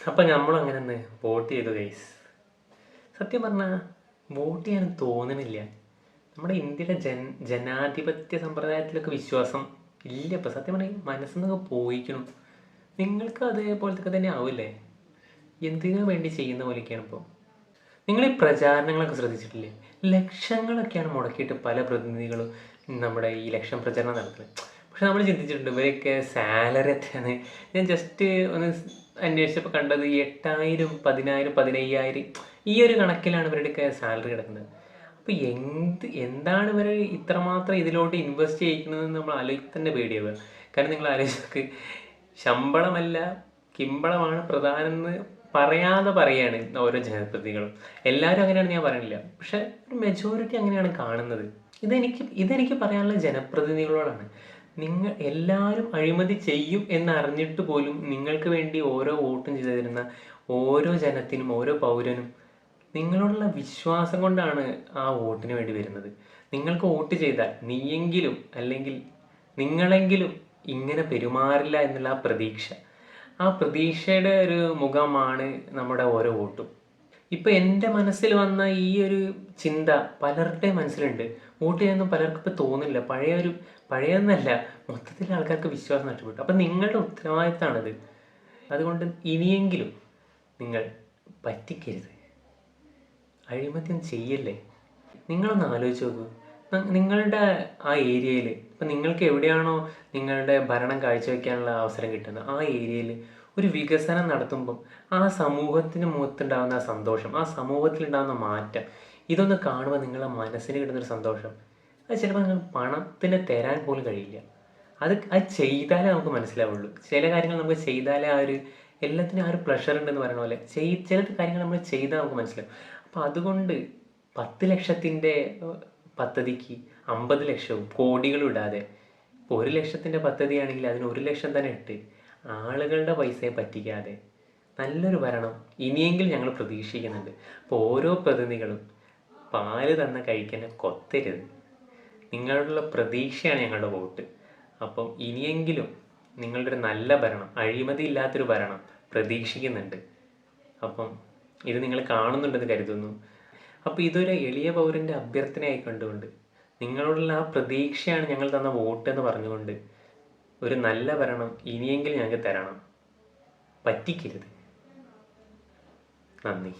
അപ്പം നമ്മളങ്ങനെ ഒന്ന് വോട്ട് ചെയ്തു ഗൈസ്. സത്യം പറഞ്ഞാൽ വോട്ട് ചെയ്യാൻ തോന്നണില്ല. നമ്മുടെ ഇന്ത്യയുടെ ജനാധിപത്യ സമ്പ്രദായത്തിലൊക്കെ വിശ്വാസം ഇല്ല. ഇപ്പം സത്യം പറഞ്ഞാൽ മനസ്സിൽ നിന്നൊക്കെ പോയിക്കണം. നിങ്ങൾക്ക് അതേപോലത്തെ തന്നെ ആവില്ലേ? എന്തിനു വേണ്ടി ചെയ്യുന്ന പോലെയൊക്കെയാണ് ഇപ്പോൾ. നിങ്ങൾ ഈ പ്രചാരണങ്ങളൊക്കെ ശ്രദ്ധിച്ചിട്ടില്ലേ? ലക്ഷങ്ങളൊക്കെയാണ് മുടക്കിയിട്ട് പല പ്രതിനിധികളും നമ്മുടെ ഈ ഇലക്ഷൻ പ്രചരണം നടത്തുന്നത്. പക്ഷെ നമ്മൾ ചിന്തിച്ചിട്ടുണ്ട് ഇവരൊക്കെ സാലറി എത്രയാണ്? ഞാൻ ജസ്റ്റ് ഒന്ന് അന്വേഷിച്ചപ്പോൾ കണ്ടത് 8,000, 10,000, 15,000 ഈ ഒരു കണക്കിലാണ് ഇവരുടെയൊക്കെ സാലറി കിടക്കുന്നത്. അപ്പോൾ എന്താണ് ഇവർ ഇത്രമാത്രം ഇതിലോട്ട് ഇൻവെസ്റ്റ് ചെയ്യിക്കുന്നതെന്ന് നമ്മൾ ആലോചിക്കാൻ തന്നെ പേടിയാവുക. കാരണം നിങ്ങൾ ആലോചിച്ച് ശമ്പളമല്ല കിമ്പളമാണ് പ്രധാനം എന്ന് പറയാതെ പറയാണ് ഓരോ ജനപ്രതിനിധികളും. എല്ലാവരും അങ്ങനെയാണ് ഞാൻ പറയുന്നില്ല, പക്ഷെ ഒരു മെജോറിറ്റി അങ്ങനെയാണ് കാണുന്നത്. ഇതെനിക്ക് പറയാനുള്ള ജനപ്രതിനിധികളോടാണ്. നിങ്ങൾ എല്ലാവരും അഴിമതി ചെയ്യും എന്നറിഞ്ഞിട്ട് പോലും നിങ്ങൾക്ക് വേണ്ടി ഓരോ വോട്ടും ചെയ്തു തരുന്ന ഓരോ ജനത്തിനും ഓരോ പൗരനും നിങ്ങളോടുള്ള വിശ്വാസം കൊണ്ടാണ് ആ വോട്ടിന് വേണ്ടി വരുന്നത്. നിങ്ങൾക്ക് വോട്ട് ചെയ്താൽ നീയെങ്കിലും അല്ലെങ്കിൽ നിങ്ങളെങ്കിലും ഇങ്ങനെ പെരുമാറില്ല എന്നുള്ള ആ പ്രതീക്ഷയുടെ ഒരു മുഖമാണ് നമ്മുടെ ഓരോ വോട്ടും. ഇപ്പം എൻ്റെ മനസ്സിൽ വന്ന ഈ ഒരു ചിന്ത പലരുടെയും മനസ്സിലുണ്ട്. വോട്ട് ചെയ്യാനൊന്നും പലർക്കും ഇപ്പം തോന്നില്ല. പഴയൊന്നല്ല, മൊത്തത്തിൽ ആൾക്കാർക്ക് വിശ്വാസം നഷ്ടപ്പെട്ടു. അപ്പം നിങ്ങളുടെ ഉത്തരവാദിത്തമാണത്. അതുകൊണ്ട് ഇനിയെങ്കിലും നിങ്ങൾ പറ്റിക്കരുത്, അഴിമതിയും ചെയ്യല്ലേ. നിങ്ങളൊന്ന് ആലോചിച്ച് നോക്കൂ. നിങ്ങളുടെ ആ ഏരിയയിൽ ഇപ്പം നിങ്ങൾക്ക് എവിടെയാണോ നിങ്ങളുടെ ഭരണം കാഴ്ചവെക്കാനുള്ള അവസരം കിട്ടുന്നത് ആ ഏരിയയിൽ ഒരു വികസനം നടത്തുമ്പം ആ സമൂഹത്തിന് മുഖത്തുണ്ടാകുന്ന ആ സന്തോഷം, ആ സമൂഹത്തിലുണ്ടാകുന്ന മാറ്റം, ഇതൊന്ന് കാണുമ്പോൾ നിങ്ങളുടെ മനസ്സിന് കിട്ടുന്നൊരു സന്തോഷം അത് ചിലപ്പോൾ നിങ്ങൾക്ക് പണത്തിന് തരാൻ പോലും കഴിയില്ല. അത് ചെയ്താലേ നമുക്ക് മനസ്സിലാവുള്ളൂ. ചില കാര്യങ്ങൾ നമുക്ക് ചെയ്താലേ എല്ലാത്തിനും ആ ഒരു പ്ലഷർ ഉണ്ടെന്ന് പറയുന്ന പോലെ ചില കാര്യങ്ങൾ നമ്മൾ ചെയ്താൽ നമുക്ക് മനസ്സിലാവും. അപ്പം അതുകൊണ്ട് 10 ലക്ഷത്തിൻ്റെ പദ്ധതിക്ക് 50 ലക്ഷവും കോടികളും ഇടാതെ, ഇപ്പോൾ 1 ലക്ഷത്തിൻ്റെ പദ്ധതിയാണെങ്കിൽ അതിന് 1 ലക്ഷം തന്നെ ഇട്ട് ആളുകളുടെ പൈസയെ പറ്റിക്കാതെ നല്ലൊരു ഭരണം ഇനിയെങ്കിലും ഞങ്ങൾ പ്രതീക്ഷിക്കുന്നുണ്ട്. അപ്പോൾ ഓരോ പ്രതിനിധികളും പാല് തന്ന കഴിക്കാൻ കൊത്തരുത്. നിങ്ങളുടെ പ്രതീക്ഷയാണ് ഞങ്ങളുടെ വോട്ട്. അപ്പം ഇനിയെങ്കിലും നിങ്ങളുടെ ഒരു നല്ല ഭരണം, അഴിമതി ഇല്ലാത്തൊരു ഭരണം പ്രതീക്ഷിക്കുന്നുണ്ട്. അപ്പം ഇത് നിങ്ങൾ കാണുന്നുണ്ടെന്ന് കരുതുന്നു. അപ്പോൾ ഇതൊരു എളിയ പൗരൻ്റെ അഭ്യർത്ഥനയായി കണ്ടുകൊണ്ട് നിങ്ങളോടുള്ള ആ പ്രതീക്ഷയാണ് ഞങ്ങൾ തന്ന വോട്ട് എന്ന് പറഞ്ഞുകൊണ്ട് ഒരു നല്ല ഭരണം ഇനിയെങ്കിലും ഞങ്ങൾക്ക് തരണം. പറ്റിക്കരുത്. നന്ദി.